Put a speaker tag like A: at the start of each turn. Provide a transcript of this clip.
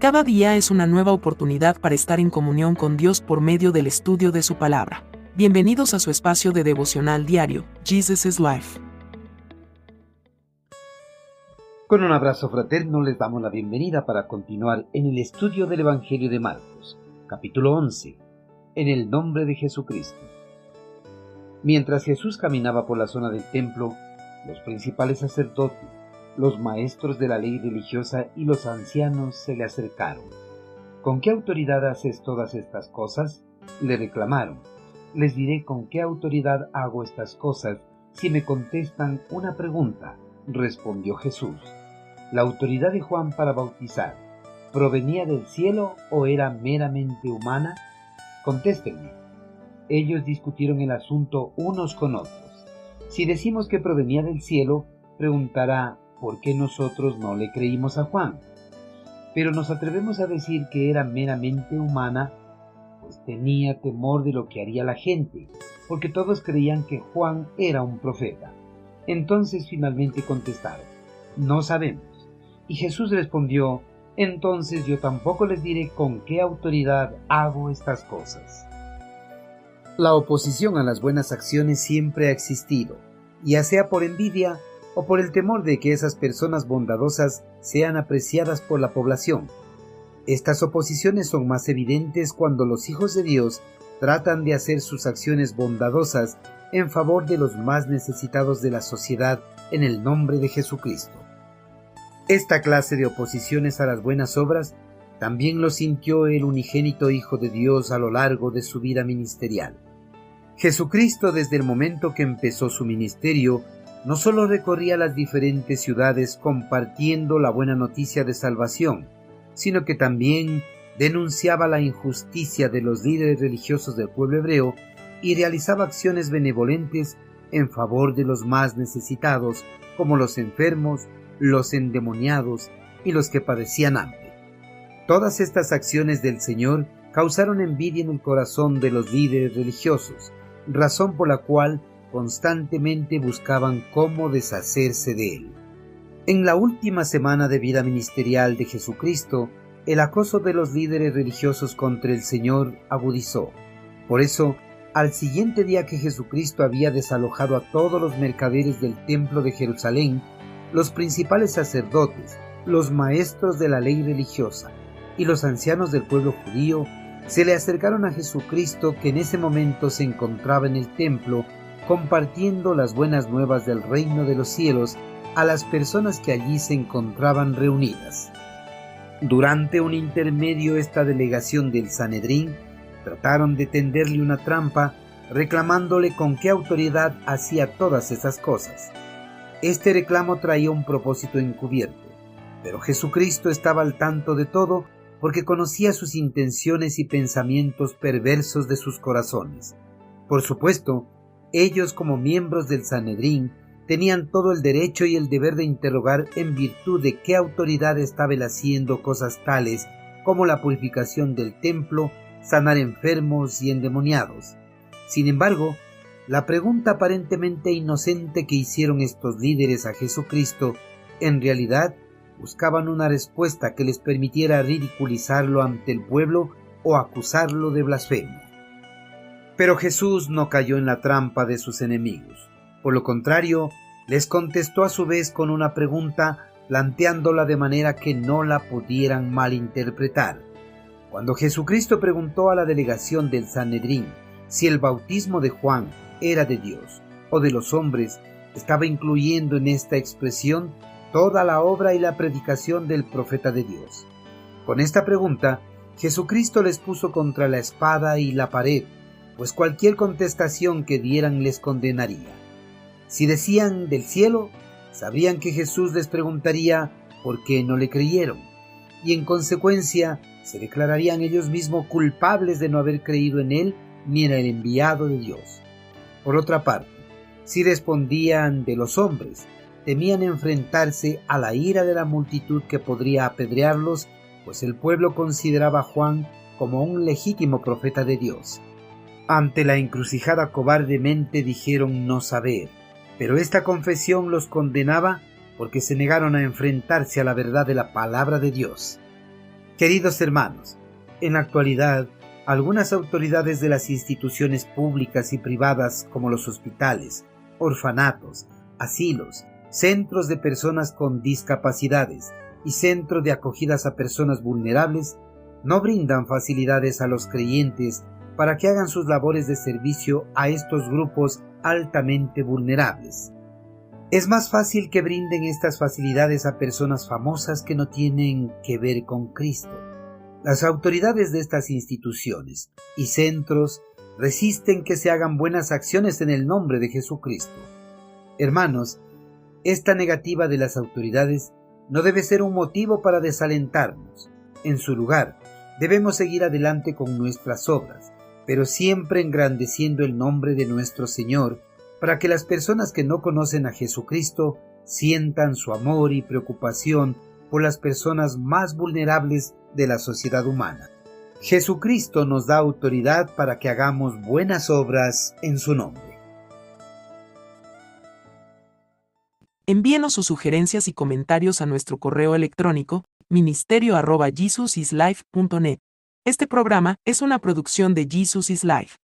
A: Cada día es una nueva oportunidad para estar en comunión con Dios por medio del estudio de su palabra. Bienvenidos a su espacio de devocional diario, Jesus is Life.
B: Con un abrazo fraterno les damos la bienvenida para continuar en el estudio del Evangelio de Marcos, capítulo 11, en el nombre de Jesucristo. Mientras Jesús caminaba por la zona del templo, los principales sacerdotes, los maestros de la ley religiosa y los ancianos se le acercaron. ¿Con qué autoridad haces todas estas cosas?, le reclamaron. Les diré con qué autoridad hago estas cosas si me contestan una pregunta, respondió Jesús. ¿La autoridad de Juan para bautizar provenía del cielo o era meramente humana? Contéstenme. Ellos discutieron el asunto unos con otros. Si decimos que provenía del cielo, preguntará: ¿por qué nosotros no le creímos a Juan? Pero nos atrevemos a decir que era meramente humana, pues tenía temor de lo que haría la gente, porque todos creían que Juan era un profeta. Entonces finalmente contestaron: no sabemos. Y Jesús respondió: entonces yo tampoco les diré con qué autoridad hago estas cosas. La oposición a las buenas acciones siempre ha existido, ya sea por envidia o por el temor de que esas personas bondadosas sean apreciadas por la población. Estas oposiciones son más evidentes cuando los hijos de Dios tratan de hacer sus acciones bondadosas en favor de los más necesitados de la sociedad en el nombre de Jesucristo. Esta clase de oposiciones a las buenas obras también lo sintió el unigénito Hijo de Dios a lo largo de su vida ministerial. Jesucristo, desde el momento que empezó su ministerio, no solo recorría las diferentes ciudades compartiendo la buena noticia de salvación, sino que también denunciaba la injusticia de los líderes religiosos del pueblo hebreo y realizaba acciones benevolentes en favor de los más necesitados, como los enfermos, los endemoniados y los que padecían hambre. Todas estas acciones del Señor causaron envidia en el corazón de los líderes religiosos, razón por la cual constantemente buscaban cómo deshacerse de él. En la última semana de vida ministerial de Jesucristo, el acoso de los líderes religiosos contra el Señor agudizó. Por eso, al siguiente día que Jesucristo había desalojado a todos los mercaderes del templo de Jerusalén, los principales sacerdotes, los maestros de la ley religiosa y los ancianos del pueblo judío se le acercaron a Jesucristo, que en ese momento se encontraba en el templo compartiendo las buenas nuevas del reino de los cielos a las personas que allí se encontraban reunidas. Durante un intermedio, esta delegación del Sanedrín trataron de tenderle una trampa, reclamándole con qué autoridad hacía todas esas cosas. Este reclamo traía un propósito encubierto, pero Jesucristo estaba al tanto de todo porque conocía sus intenciones y pensamientos perversos de sus corazones. Por supuesto, ellos, como miembros del Sanedrín, tenían todo el derecho y el deber de interrogar en virtud de qué autoridad estaba él haciendo cosas tales como la purificación del templo, sanar enfermos y endemoniados. Sin embargo, la pregunta aparentemente inocente que hicieron estos líderes a Jesucristo, en realidad buscaban una respuesta que les permitiera ridiculizarlo ante el pueblo o acusarlo de blasfemia. Pero Jesús no cayó en la trampa de sus enemigos. Por lo contrario, les contestó a su vez con una pregunta, planteándola de manera que no la pudieran malinterpretar. Cuando Jesucristo preguntó a la delegación del Sanedrín si el bautismo de Juan era de Dios o de los hombres, estaba incluyendo en esta expresión toda la obra y la predicación del profeta de Dios. Con esta pregunta, Jesucristo les puso contra la espada y la pared, pues cualquier contestación que dieran les condenaría. Si decían del cielo, sabrían que Jesús les preguntaría por qué no le creyeron, y en consecuencia se declararían ellos mismos culpables de no haber creído en él ni en el enviado de Dios. Por otra parte, si respondían de los hombres, temían enfrentarse a la ira de la multitud que podría apedrearlos, pues el pueblo consideraba a Juan como un legítimo profeta de Dios. Ante la encrucijada cobardemente dijeron no saber, pero esta confesión los condenaba porque se negaron a enfrentarse a la verdad de la palabra de Dios. Queridos hermanos, en la actualidad, algunas autoridades de las instituciones públicas y privadas como los hospitales, orfanatos, asilos, centros de personas con discapacidades y centros de acogidas a personas vulnerables no brindan facilidades a los creyentes para que hagan sus labores de servicio a estos grupos altamente vulnerables. Es más fácil que brinden estas facilidades a personas famosas que no tienen que ver con Cristo. Las autoridades de estas instituciones y centros resisten que se hagan buenas acciones en el nombre de Jesucristo. Hermanos, esta negativa de las autoridades no debe ser un motivo para desalentarnos. En su lugar, debemos seguir adelante con nuestras obras, pero siempre engrandeciendo el nombre de nuestro Señor, para que las personas que no conocen a Jesucristo sientan su amor y preocupación por las personas más vulnerables de la sociedad humana. Jesucristo nos da autoridad para que hagamos buenas obras en su nombre.
A: Envíenos sus sugerencias y comentarios a nuestro correo electrónico ministerio@jesusislife.net. Este programa es una producción de Jesus is Life.